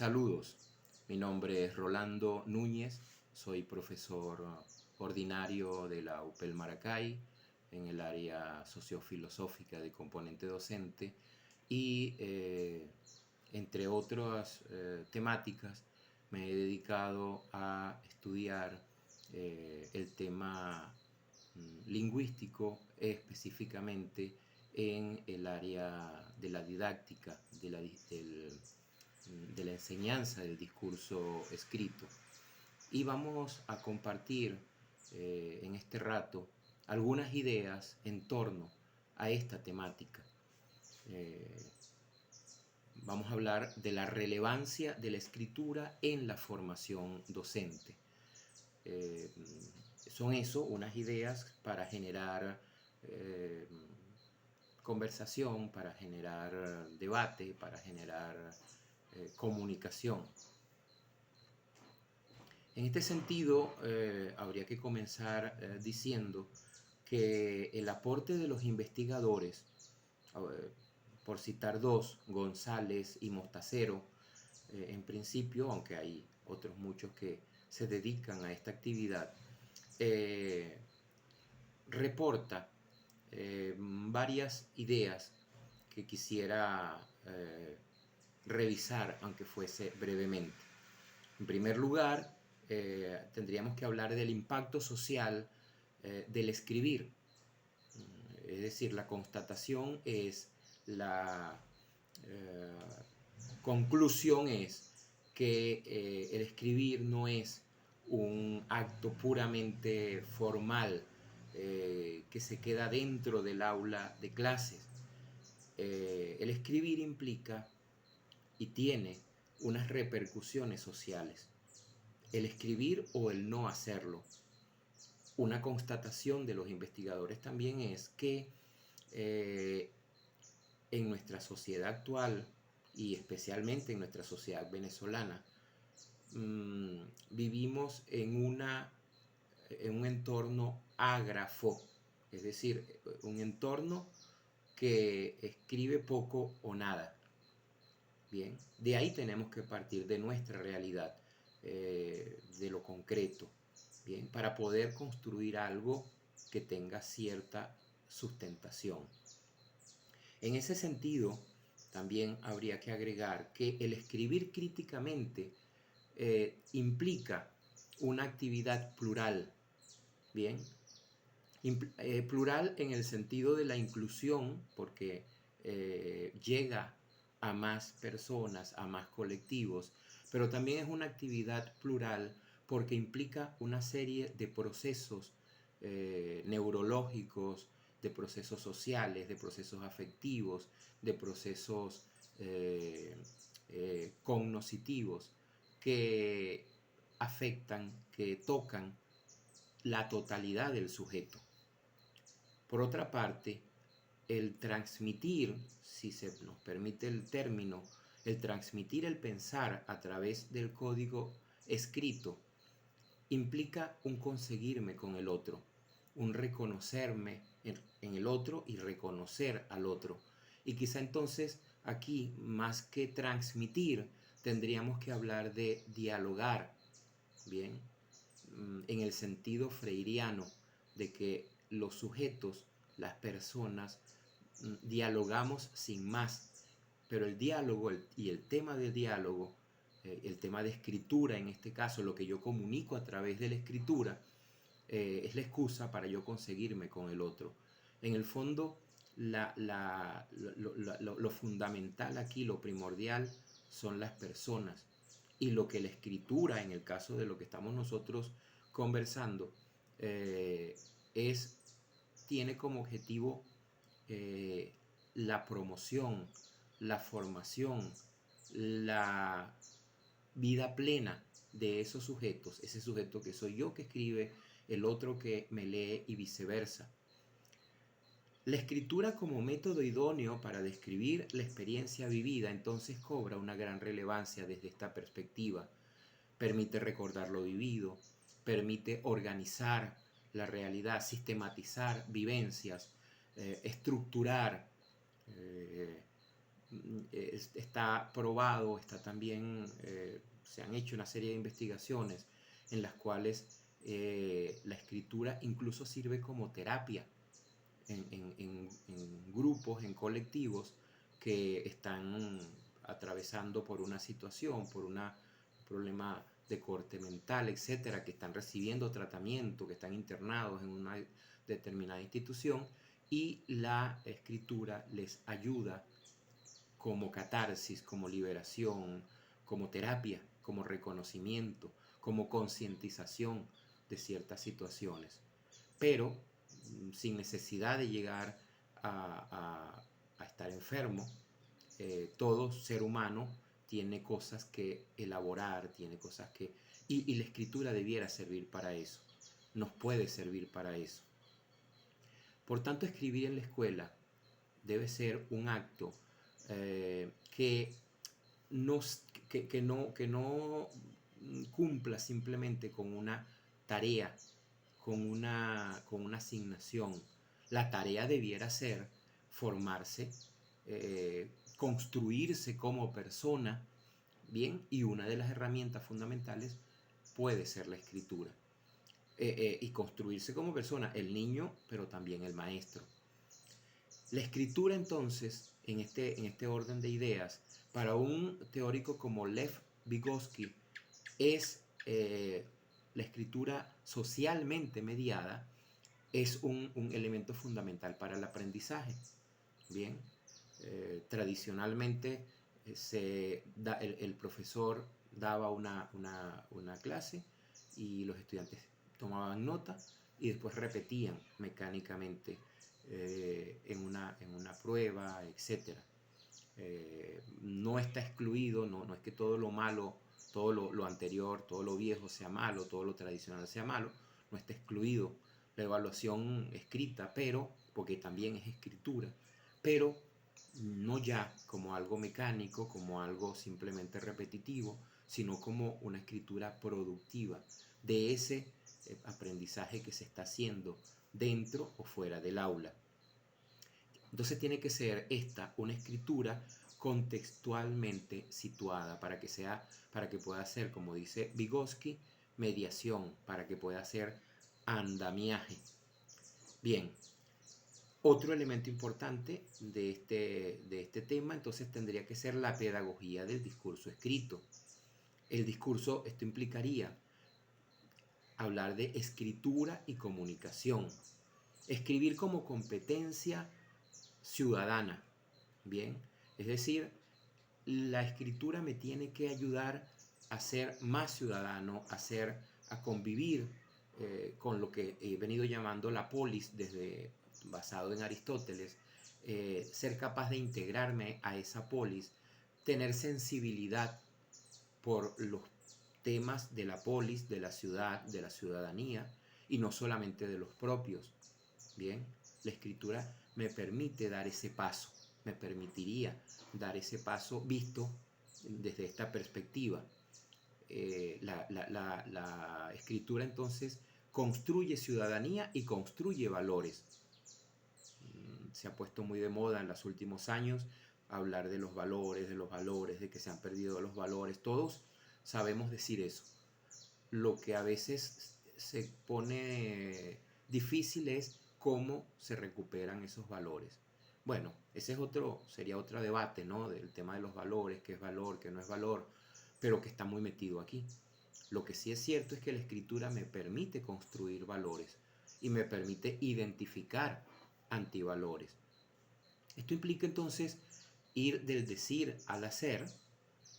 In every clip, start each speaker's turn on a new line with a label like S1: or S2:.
S1: Saludos, mi nombre es Rolando Núñez, soy profesor ordinario de la UPEL Maracay en el área sociofilosófica de componente docente y entre otras temáticas me he dedicado a estudiar el tema lingüístico, específicamente en el área de la didáctica, de la enseñanza del discurso escrito. Y vamos a compartir en este rato algunas ideas en torno a esta temática. Vamos a hablar de la relevancia de la escritura en la formación docente. Son unas ideas para generar conversación, para generar debate, para generar comunicación. En este sentido, habría que comenzar diciendo que el aporte de los investigadores, por citar dos, González y Mostacero, en principio, aunque hay otros muchos que se dedican a esta actividad, reporta varias ideas que quisiera revisar, aunque fuese brevemente. En primer lugar, tendríamos que hablar del impacto social del escribir. Es decir, la constatación es, la conclusión es que el escribir no es un acto puramente formal que se queda dentro del aula de clases. El escribir implica y tiene unas repercusiones sociales. El escribir o el no hacerlo. Una constatación de los investigadores también es que en nuestra sociedad actual y especialmente en nuestra sociedad venezolana, vivimos en un entorno ágrafo, es decir, un entorno que escribe poco o nada. Bien, de ahí tenemos que partir de nuestra realidad, de lo concreto, bien, para poder construir algo que tenga cierta sustentación. En ese sentido, también habría que agregar que el escribir críticamente implica una actividad plural, bien, plural en el sentido de la inclusión, porque llega a más personas, a más colectivos, pero también es una actividad plural porque implica una serie de procesos neurológicos, de procesos sociales, de procesos afectivos, de procesos cognitivos que afectan, que tocan la totalidad del sujeto. Por otra parte, el transmitir, si se nos permite el término, el transmitir el pensar a través del código escrito implica un conseguirme con el otro, un reconocerme en el otro y reconocer al otro. Y quizá entonces aquí, más que transmitir, tendríamos que hablar de dialogar, bien, en el sentido freiriano de que los sujetos, las personas, dialogamos sin más, pero el diálogo y el tema del diálogo, el tema de escritura en este caso, lo que yo comunico a través de la escritura, es la excusa para yo conseguirme con el otro. En el fondo, lo fundamental aquí, lo primordial, son las personas. Y lo que la escritura, en el caso de lo que estamos nosotros conversando, tiene como objetivo la promoción, la formación, la vida plena de esos sujetos, ese sujeto que soy yo que escribe, el otro que me lee y viceversa. La escritura como método idóneo para describir la experiencia vivida entonces cobra una gran relevancia desde esta perspectiva. Permite recordar lo vivido, permite organizar la realidad, sistematizar vivencias, estructurar está probado, está también, se han hecho una serie de investigaciones en las cuales la escritura incluso sirve como terapia en grupos, en colectivos que están atravesando por una situación, por un problema de corte mental, etcétera, que están recibiendo tratamiento, que están internados en una determinada institución, y la escritura les ayuda como catarsis, como liberación, como terapia, como reconocimiento, como concientización de ciertas situaciones. Pero sin necesidad de llegar a estar enfermo, todo ser humano tiene cosas que elaborar, tiene cosas que... Y la escritura debiera servir para eso, nos puede servir para eso. Por tanto, escribir en la escuela debe ser un acto que, nos, que no cumpla simplemente con una tarea, con una asignación. La tarea debiera ser formarse, construirse como persona, bien, y una de las herramientas fundamentales puede ser la escritura. Y construirse como persona, el niño, pero también el maestro. La escritura entonces, en este orden de ideas, para un teórico como Lev Vygotsky, es la escritura socialmente mediada, es un elemento fundamental para el aprendizaje. Bien, tradicionalmente el profesor daba una clase y los estudiantes tomaban nota y después repetían mecánicamente en una prueba, etc. No está excluido, no es que todo lo malo, todo lo anterior, todo lo viejo sea malo, todo lo tradicional sea malo, no está excluido la evaluación escrita, pero, porque también es escritura, pero no ya como algo mecánico, como algo simplemente repetitivo, sino como una escritura productiva de ese aprendizaje que se está haciendo dentro o fuera del aula. Entonces tiene que ser esta una escritura contextualmente situada para que pueda ser, como dice Vygotsky, mediación, para que pueda ser andamiaje. Bien, otro elemento importante de este tema entonces tendría que ser la pedagogía del discurso escrito. El discurso, esto implicaría hablar de escritura y comunicación. Escribir como competencia ciudadana, bien, es decir, la escritura me tiene que ayudar a ser más ciudadano, a convivir con lo que he venido llamando la polis, basado en Aristóteles, ser capaz de integrarme a esa polis, tener sensibilidad por los temas de la polis, de la ciudad, de la ciudadanía, y no solamente de los propios. Bien, la escritura me permite dar ese paso, me permitiría dar ese paso visto desde esta perspectiva. La escritura entonces construye ciudadanía y construye valores. Se ha puesto muy de moda en los últimos años hablar de los valores, de que se han perdido los valores. Todos sabemos decir eso. Lo que a veces se pone difícil es cómo se recuperan esos valores. Bueno, ese sería otro debate, ¿no? Del tema de los valores, qué es valor, qué no es valor, pero que está muy metido aquí. Lo que sí es cierto es que la escritura me permite construir valores y me permite identificar antivalores. Esto implica entonces ir del decir al hacer,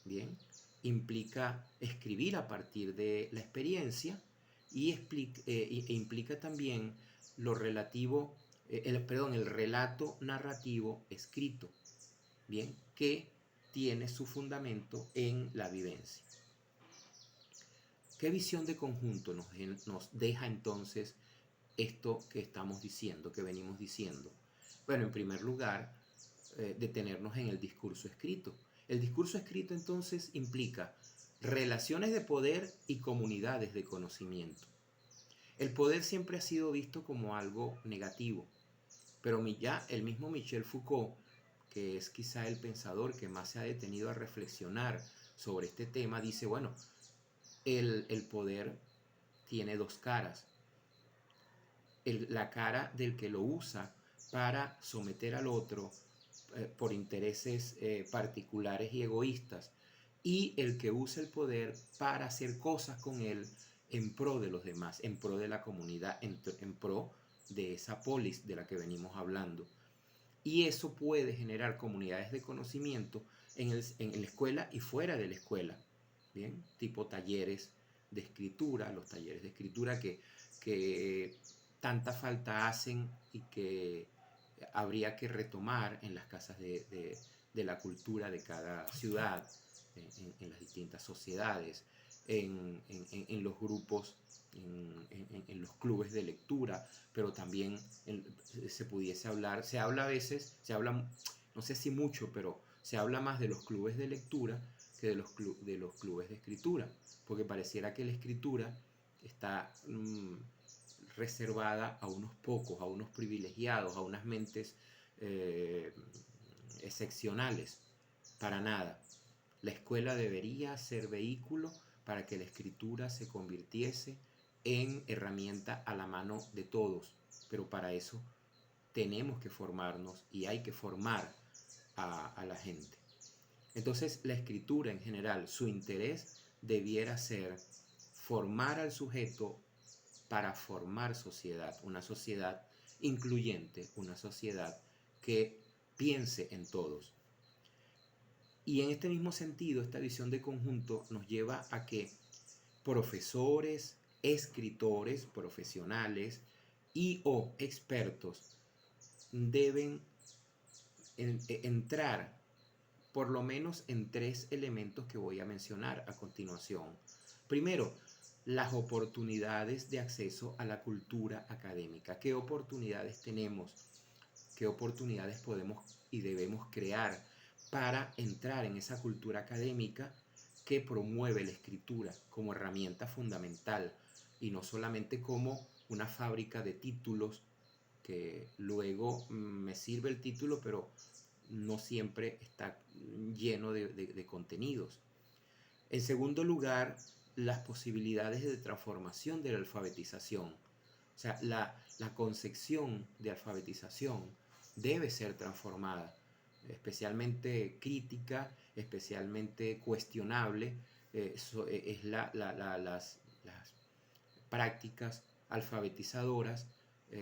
S1: ¿bien? Implica escribir a partir de la experiencia y implica también lo relativo, el relato narrativo escrito, ¿bien? Que tiene su fundamento en la vivencia. ¿Qué visión de conjunto nos deja entonces esto que estamos diciendo, que venimos diciendo? Bueno, en primer lugar, detenernos en el discurso escrito. El discurso escrito entonces implica relaciones de poder y comunidades de conocimiento. El poder siempre ha sido visto como algo negativo, pero ya el mismo Michel Foucault que es quizá el pensador que más se ha detenido a reflexionar sobre este tema, dice, bueno, el poder tiene dos caras. La cara del que lo usa para someter al otro por intereses particulares y egoístas, y el que usa el poder para hacer cosas con él en pro de los demás, en pro de la comunidad, en pro de esa polis de la que venimos hablando. Y eso puede generar comunidades de conocimiento en la escuela y fuera de la escuela, ¿bien? Tipo talleres de escritura, los talleres de escritura que tanta falta hacen y que habría que retomar en las casas de la cultura de cada ciudad, en las distintas sociedades, en los grupos, en los clubes de lectura, pero también se pudiese hablar, se habla a veces, se habla, no sé si mucho, pero se habla más de los clubes de lectura que de los clubes de escritura, porque pareciera que la escritura está reservada a unos pocos, a unos privilegiados, a unas mentes excepcionales. Para nada. La escuela debería ser vehículo para que la escritura se convirtiese en herramienta a la mano de todos, pero para eso tenemos que formarnos y hay que formar a la gente. Entonces, la escritura en general, su interés debiera ser formar al sujeto para formar sociedad, una sociedad incluyente, una sociedad que piense en todos. Y en este mismo sentido, esta visión de conjunto nos lleva a que profesores, escritores, profesionales y o expertos deben entrar por lo menos en tres elementos que voy a mencionar a continuación. Primero, las oportunidades de acceso a la cultura académica. ¿Qué oportunidades tenemos? ¿Qué oportunidades podemos y debemos crear para entrar en esa cultura académica que promueve la escritura como herramienta fundamental y no solamente como una fábrica de títulos que luego me sirve el título, pero no siempre está lleno de contenidos? En segundo lugar, las posibilidades de transformación de la alfabetización. O sea, la concepción de alfabetización debe ser transformada, especialmente crítica, especialmente cuestionable, es las prácticas alfabetizadoras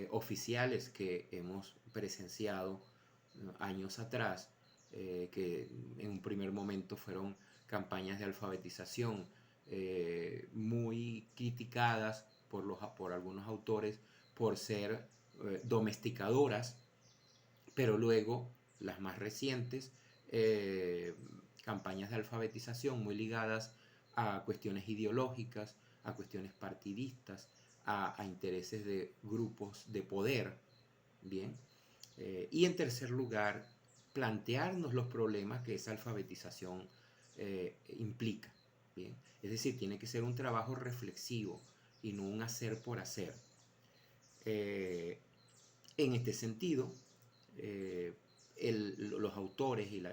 S1: oficiales que hemos presenciado años atrás, que en un primer momento fueron campañas de alfabetización muy criticadas por algunos autores por ser domesticadoras, pero luego las más recientes campañas de alfabetización muy ligadas a cuestiones ideológicas, a cuestiones partidistas, a intereses de grupos de poder, ¿bien? Y en tercer lugar, plantearnos los problemas que esa alfabetización implica, ¿bien? Es decir, tiene que ser un trabajo reflexivo y no un hacer por hacer. En este sentido, los autores y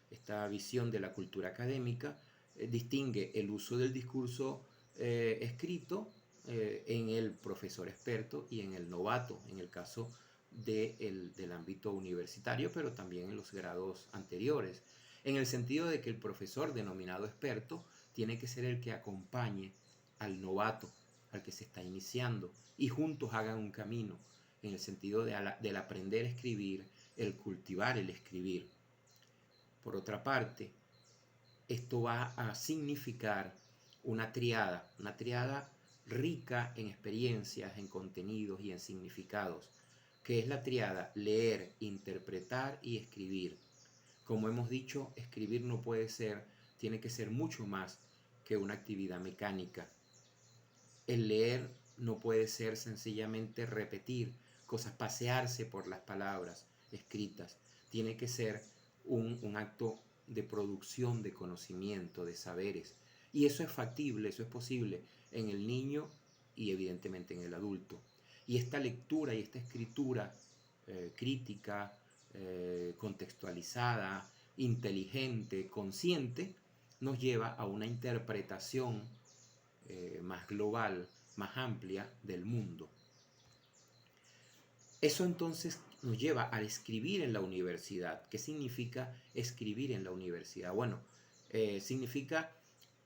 S1: esta visión de la cultura académica distingue el uso del discurso escrito en el profesor experto y en el novato, en el caso del ámbito universitario, pero también en los grados anteriores, en el sentido de que el profesor denominado experto tiene que ser el que acompañe al novato, al que se está iniciando, y juntos hagan un camino, en el sentido del aprender a escribir, el cultivar el escribir. Por otra parte, esto va a significar una triada rica en experiencias, en contenidos y en significados, que es la triada leer, interpretar y escribir. Como hemos dicho, escribir no puede ser, tiene que ser mucho más que una actividad mecánica. El leer no puede ser sencillamente repetir cosas, pasearse por las palabras escritas. Tiene que ser un acto de producción de conocimiento, de saberes. Y eso es factible, eso es posible en el niño y evidentemente en el adulto. Y esta lectura y esta escritura crítica, contextualizada, inteligente, consciente, nos lleva a una interpretación más global, más amplia del mundo. Eso entonces nos lleva a escribir en la universidad. ¿Qué significa escribir en la universidad? Bueno, significa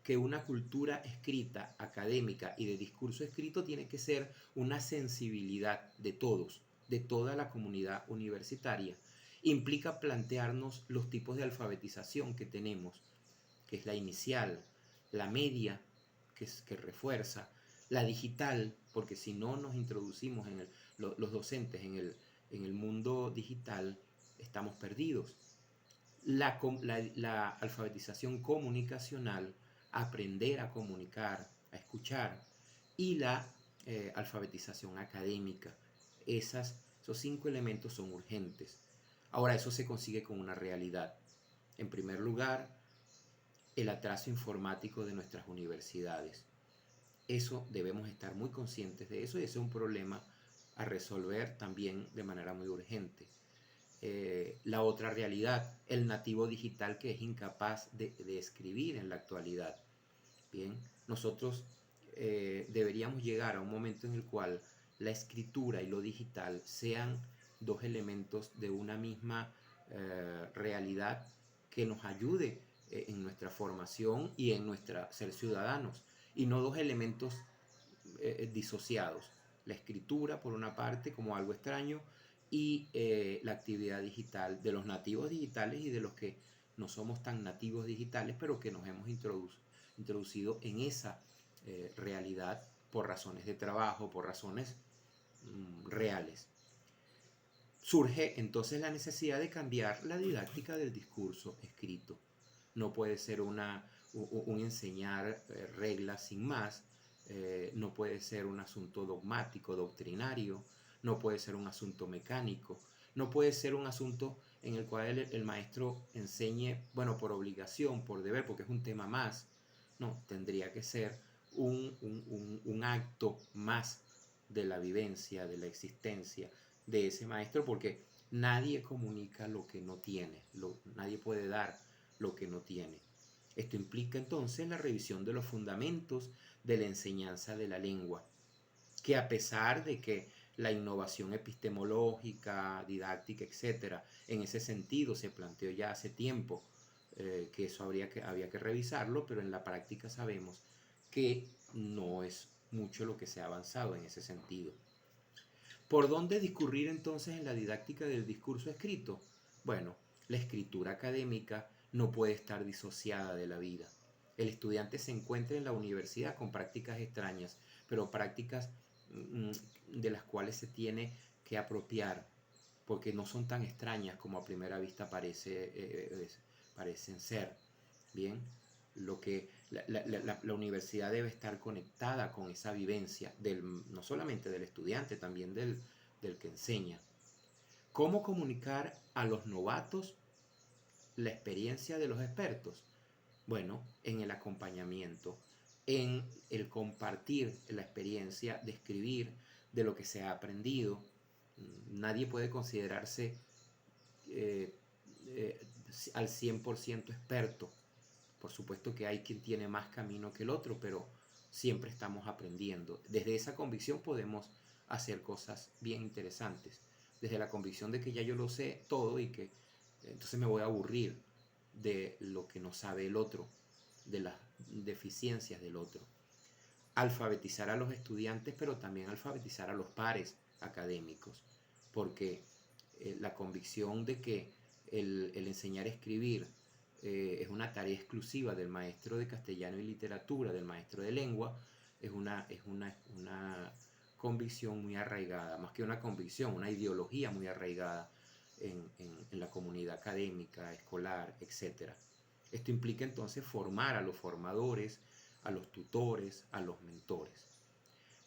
S1: que una cultura escrita, académica y de discurso escrito tiene que ser una sensibilidad de todos, de toda la comunidad universitaria. Implica plantearnos los tipos de alfabetización que tenemos, que es la inicial, la media, que refuerza, la digital, porque si no nos introducimos los docentes en el mundo digital, estamos perdidos. La alfabetización comunicacional, aprender a comunicar, a escuchar, y la alfabetización académica. Esos 5 elementos son urgentes. Ahora, eso se consigue con una realidad. En primer lugar, el atraso informático de nuestras universidades. Eso debemos estar muy conscientes de eso, y ese es un problema a resolver también de manera muy urgente. La otra realidad, el nativo digital que es incapaz de escribir en la actualidad. Bien, nosotros deberíamos llegar a un momento en el cual la escritura y lo digital sean 2 elementos de una misma realidad que nos ayude en nuestra formación y en nuestra ser ciudadanos, y no 2 elementos disociados. La escritura, por una parte, como algo extraño, y la actividad digital de los nativos digitales y de los que no somos tan nativos digitales, pero que nos hemos introducido en esa realidad por razones de trabajo, por razones reales. Surge entonces la necesidad de cambiar la didáctica del discurso escrito. No puede ser un enseñar reglas sin más, no puede ser un asunto dogmático, doctrinario, no puede ser un asunto mecánico, no puede ser un asunto en el cual el maestro enseñe, bueno, por obligación, por deber, porque es un tema más. No, tendría que ser un acto más de la vivencia, de la existencia de ese maestro, porque nadie comunica lo que no tiene, nadie puede dar lo que no tiene. Esto implica entonces la revisión de los fundamentos de la enseñanza de la lengua, que a pesar de que la innovación epistemológica, didáctica, etcétera, en ese sentido se planteó ya hace tiempo, que eso había que revisarlo, pero en la práctica sabemos que no es mucho lo que se ha avanzado en ese sentido. ¿Por dónde discurrir entonces en la didáctica del discurso escrito? Bueno, la escritura académica no puede estar disociada de la vida. El estudiante se encuentra en la universidad con prácticas extrañas, pero prácticas de las cuales se tiene que apropiar, porque no son tan extrañas como a primera vista parecen ser. Bien, la universidad debe estar conectada con esa vivencia, no solamente del estudiante, también del que enseña. ¿Cómo comunicar a los novatos la experiencia de los expertos? Bueno, en el acompañamiento, en el compartir la experiencia de escribir, de lo que se ha aprendido. Nadie puede considerarse al 100% experto. Por supuesto que hay quien tiene más camino que el otro, pero siempre estamos aprendiendo. Desde esa convicción podemos hacer cosas bien interesantes. Desde la convicción de que ya yo lo sé todo y que entonces me voy a aburrir de lo que no sabe el otro, de las deficiencias del otro. Alfabetizar a los estudiantes, pero también alfabetizar a los pares académicos, porque la convicción de que el enseñar a escribir es una tarea exclusiva del maestro de castellano y literatura, del maestro de lengua, es una convicción muy arraigada, más que una convicción, una ideología muy arraigada en la comunidad académica, escolar, etc. Esto implica entonces formar a los formadores, a los tutores, a los mentores.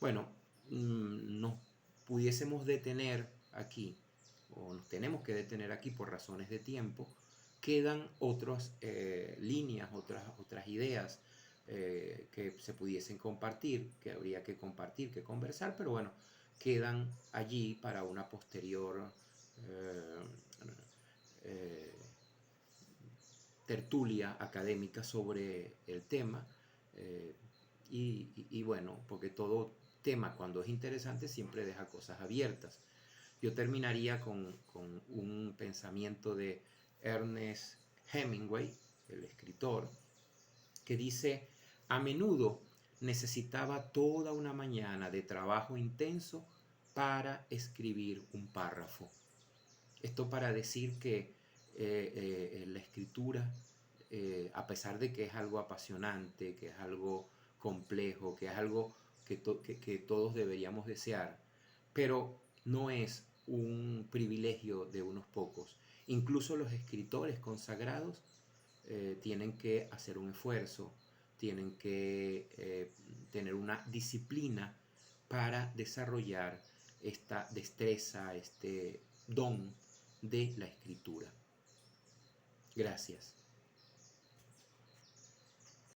S1: Bueno, nos pudiésemos detener aquí, o nos tenemos que detener aquí por razones de tiempo. Quedan otras líneas, otras ideas que se pudiesen compartir, que habría que compartir, que conversar, pero bueno, quedan allí para una posterior tertulia académica sobre el tema. Y bueno, porque todo tema cuando es interesante siempre deja cosas abiertas. Yo terminaría con un pensamiento de Ernest Hemingway, el escritor, que dice: a menudo necesitaba toda una mañana de trabajo intenso para escribir un párrafo. Esto para decir que la escritura, a pesar de que es algo apasionante, que es algo complejo, que es algo que todos deberíamos desear, pero no es un privilegio de unos pocos. Incluso los escritores consagrados tienen que hacer un esfuerzo, tienen que tener una disciplina para desarrollar esta destreza, este don de la escritura. Gracias.